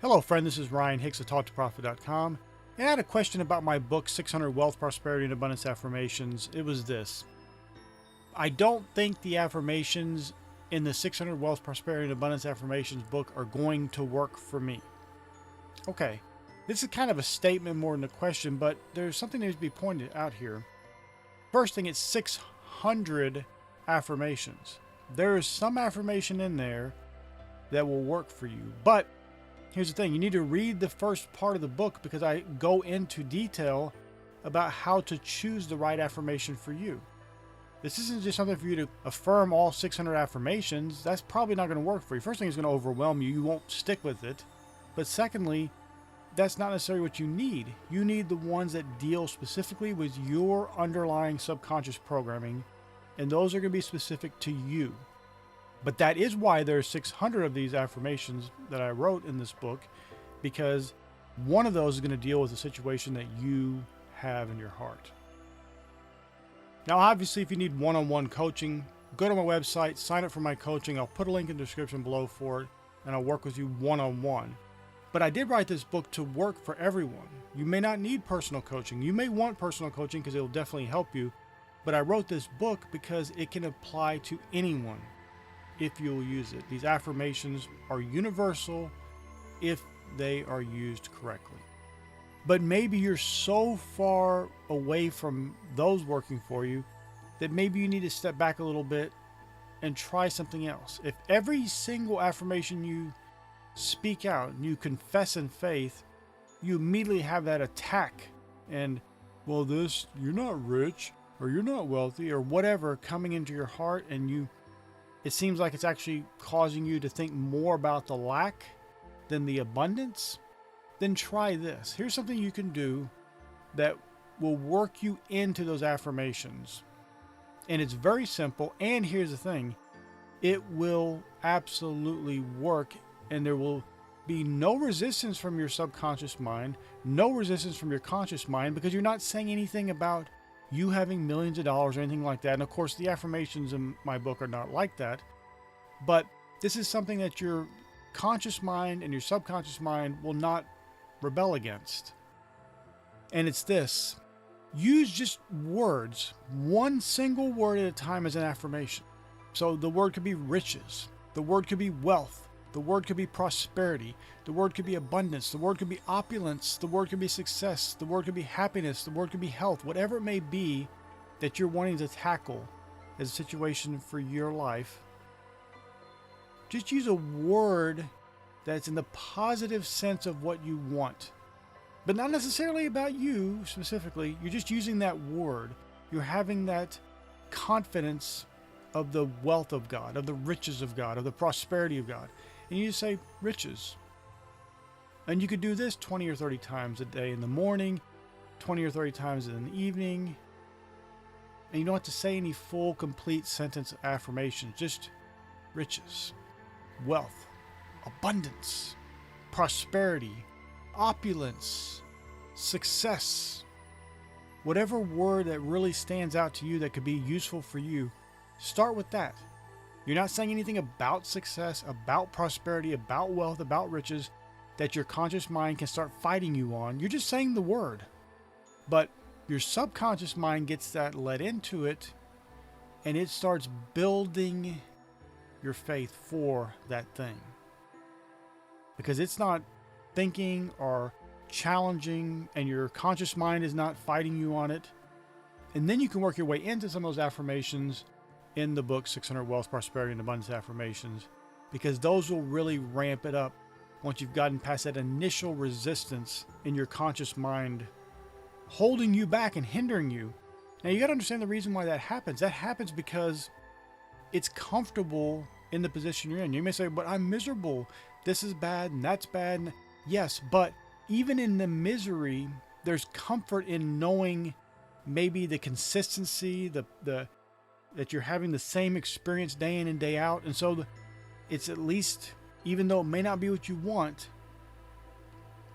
Hello, friend. This is Ryan Hicks of TalkToProfit.com. And I had a question about my book, 600 Wealth, Prosperity, and Abundance Affirmations. It was this. I don't think the affirmations in the 600 Wealth, Prosperity, and Abundance Affirmations book are going to work for me. Okay, this is kind of a statement more than a question, but there's something that needs to be pointed out here. First thing, it's 600 affirmations. There is some affirmation in there that will work for you, but here's the thing, you need to read the first part of the book because I go into detail about how to choose the right affirmation for you. This isn't just something for you to affirm all 600 affirmations. That's probably not going to work for you. First thing, it's going to overwhelm you. You won't stick with it. But secondly, that's not necessarily what you need. You need the ones that deal specifically with your underlying subconscious programming, and those are going to be specific to you. But that is why there's 600 of these affirmations that I wrote in this book, because one of those is going to deal with a situation that you have in your heart. Now, obviously, if you need one-on-one coaching, go to my website, sign up for my coaching. I'll put a link in the description below for it, and I'll work with you one-on-one. But I did write this book to work for everyone. You may not need personal coaching. You may want personal coaching because it will definitely help you. But I wrote this book because it can apply to anyone if you'll use it. These affirmations are universal if they are used correctly. But maybe you're so far away from those working for you that maybe you need to step back a little bit and try something else. If every single affirmation you speak out and you confess in faith, you immediately have that attack and, well, this, you're not rich or you're not wealthy or whatever coming into your heart, and it seems like it's actually causing you to think more about the lack than the abundance, then try this. Here's something you can do that will work you into those affirmations. And it's very simple. And here's the thing, it will absolutely work, and there will be no resistance from your subconscious mind, no resistance from your conscious mind, because you're not saying anything about you having millions of dollars or anything like that. And of course, the affirmations in my book are not like that. But this is something that your conscious mind and your subconscious mind will not rebel against. And it's this. Use just words, one single word at a time as an affirmation. So the word could be riches. The word could be wealth. The word could be prosperity. The word could be abundance. The word could be opulence. The word could be success. The word could be happiness. The word could be health. Whatever it may be that you're wanting to tackle as a situation for your life, just use a word that's in the positive sense of what you want, but not necessarily about you specifically. You're just using that word. You're having that confidence of the wealth of God, of the riches of God, of the prosperity of God. And you just say riches. And you could do this 20 or 30 times a day in the morning, 20 or 30 times in the evening. And you don't have to say any full, complete sentence affirmations, just riches, wealth, abundance, prosperity, opulence, success. Whatever word that really stands out to you that could be useful for you, start with that. You're not saying anything about success, about prosperity, about wealth, about riches that your conscious mind can start fighting you on. You're just saying the word. But your subconscious mind gets that let into it, and it starts building your faith for that thing. Because it's not thinking or challenging, and your conscious mind is not fighting you on it. And then you can work your way into some of those affirmations in the book, 600 Wealth, Prosperity, and Abundance Affirmations, because those will really ramp it up once you've gotten past that initial resistance in your conscious mind holding you back and hindering you. Now, you got to understand the reason why that happens. That happens because it's comfortable in the position you're in. You may say, but I'm miserable. This is bad and that's bad. Yes, but even in the misery, there's comfort in knowing maybe the consistency, that you're having the same experience day in and day out. And so it's at least, even though it may not be what you want,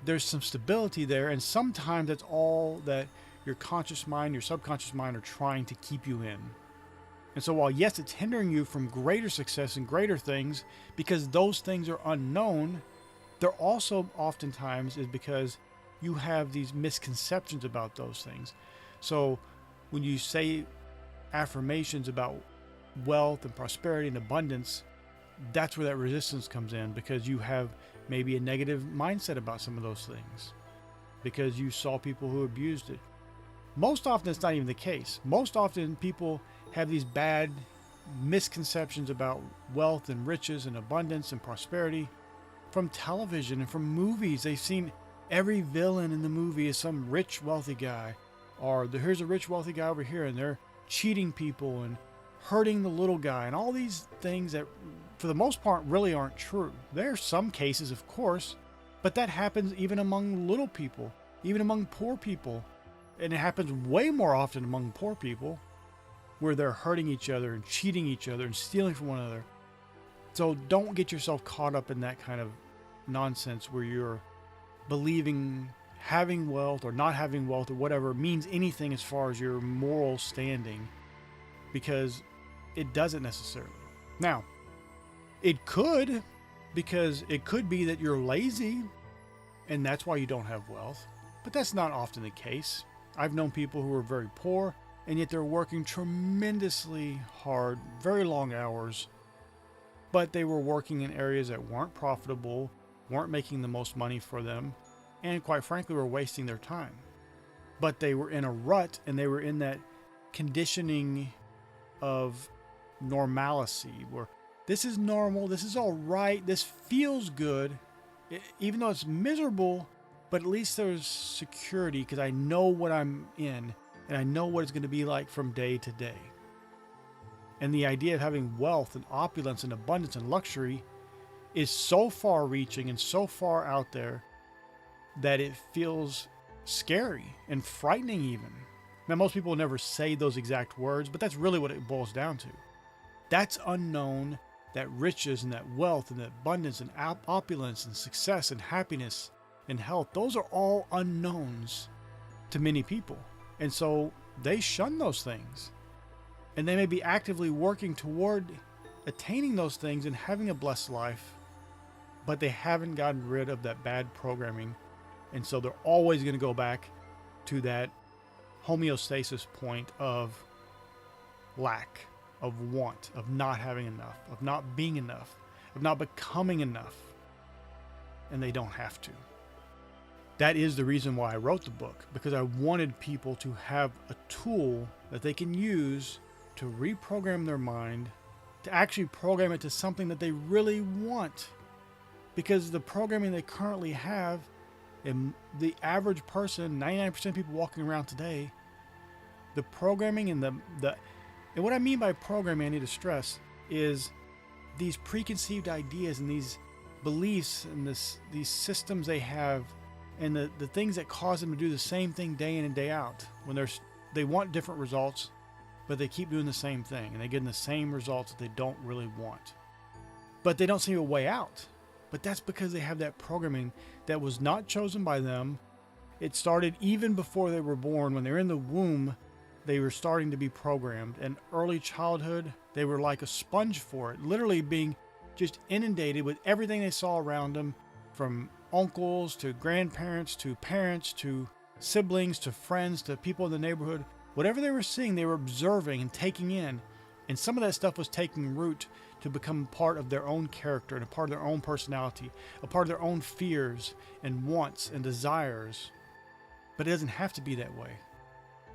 there's some stability there. And sometimes that's all that your conscious mind, your subconscious mind are trying to keep you in. And so while yes, it's hindering you from greater success and greater things because those things are unknown, There also oftentimes is because you have these misconceptions about those things. So when you say affirmations about wealth and prosperity and abundance, that's where that resistance comes in, because you have maybe a negative mindset about some of those things because you saw people who abused it. Most often it's not even the case. Most often people have these bad misconceptions about wealth and riches and abundance and prosperity from television and from movies. They've seen every villain in the movie is some rich, wealthy guy, or here's a rich, wealthy guy over here, and they're cheating people and hurting the little guy, and all these things that for the most part really aren't true. There are some cases, of course, but that happens even among little people, even among poor people. And it happens way more often among poor people, where they're hurting each other and cheating each other and stealing from one another. So don't get yourself caught up in that kind of nonsense where you're believing having wealth or not having wealth or whatever means anything as far as your moral standing, because it doesn't necessarily. Now, it could, because it could be that you're lazy and that's why you don't have wealth, but that's not often the case. I've known people who are very poor and yet they're working tremendously hard, very long hours, but they were working in areas that weren't profitable, weren't making the most money for them, and quite frankly were wasting their time. But they were in a rut, and they were in that conditioning of normalcy where this is normal, this is all right, this feels good, even though it's miserable, but at least there's security because I know what I'm in and I know what it's going to be like from day to day. And the idea of having wealth and opulence and abundance and luxury is so far reaching and so far out there that it feels scary and frightening even. Now, most people never say those exact words, but that's really what it boils down to. That's unknown, that riches and that wealth and that abundance and opulence and success and happiness and health, those are all unknowns to many people. And so they shun those things. And they may be actively working toward attaining those things and having a blessed life, but they haven't gotten rid of that bad programming. And so they're always going to go back to that homeostasis point of lack, of want, of not having enough, of not being enough, of not becoming enough. And they don't have to. That is the reason why I wrote the book, because I wanted people to have a tool that they can use to reprogram their mind, to actually program it to something that they really want. Because the programming they currently have, and the average person, 99% of people walking around today, the programming and and what I mean by programming, I need to stress, is these preconceived ideas and these beliefs and these systems they have, and the things that cause them to do the same thing day in and day out. When they want different results, but they keep doing the same thing, and they get the same results that they don't really want. But they don't see a way out. But that's because they have that programming that was not chosen by them. It started even before they were born. When they were in the womb, they were starting to be programmed. And early childhood, they were like a sponge for it, literally being just inundated with everything they saw around them, from uncles to grandparents to parents to siblings to friends to people in the neighborhood. Whatever they were seeing, they were observing and taking in. And some of that stuff was taking root to become part of their own character and a part of their own personality, a part of their own fears and wants and desires. But it doesn't have to be that way.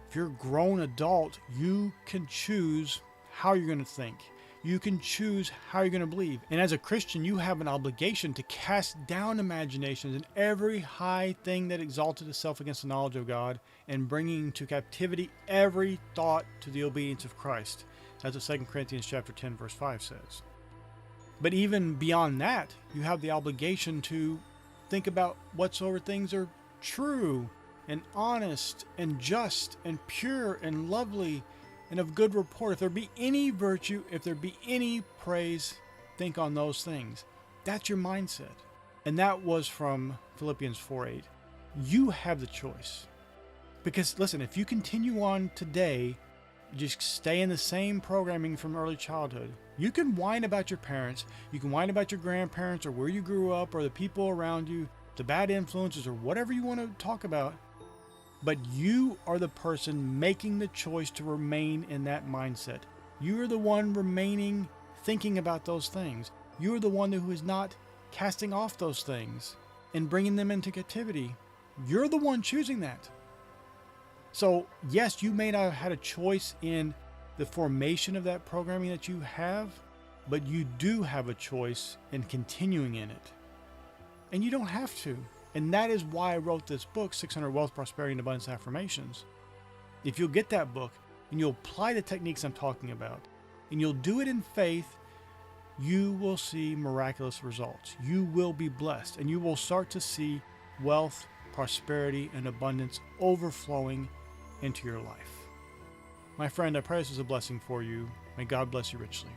If you're a grown adult, you can choose how you're going to think. You can choose how you're going to believe. And as a Christian, you have an obligation to cast down imaginations and every high thing that exalted itself against the knowledge of God, and bringing to captivity every thought to the obedience of Christ. That's what 2 Corinthians chapter 10, verse 5 says. But even beyond that, you have the obligation to think about whatsoever things are true and honest and just and pure and lovely and of good report. If there be any virtue, if there be any praise, think on those things. That's your mindset. And that was from Philippians 4:8. You have the choice. Because listen, if you continue on today You just stay in the same programming from early childhood. You can whine about your parents, you can whine about your grandparents or where you grew up or the people around you, the bad influences or whatever you want to talk about, but you are the person making the choice to remain in that mindset. You are the one remaining thinking about those things. You are the one who is not casting off those things and bringing them into captivity. You're the one choosing that. So yes, you may not have had a choice in the formation of that programming that you have, but you do have a choice in continuing in it. And you don't have to. And that is why I wrote this book, 600 Wealth, Prosperity, and Abundance Affirmations. If you'll get that book and you'll apply the techniques I'm talking about, and you'll do it in faith, you will see miraculous results. You will be blessed, and you will start to see wealth, prosperity, and abundance overflowing into your life. My friend, I pray this is a blessing for you. May God bless you richly.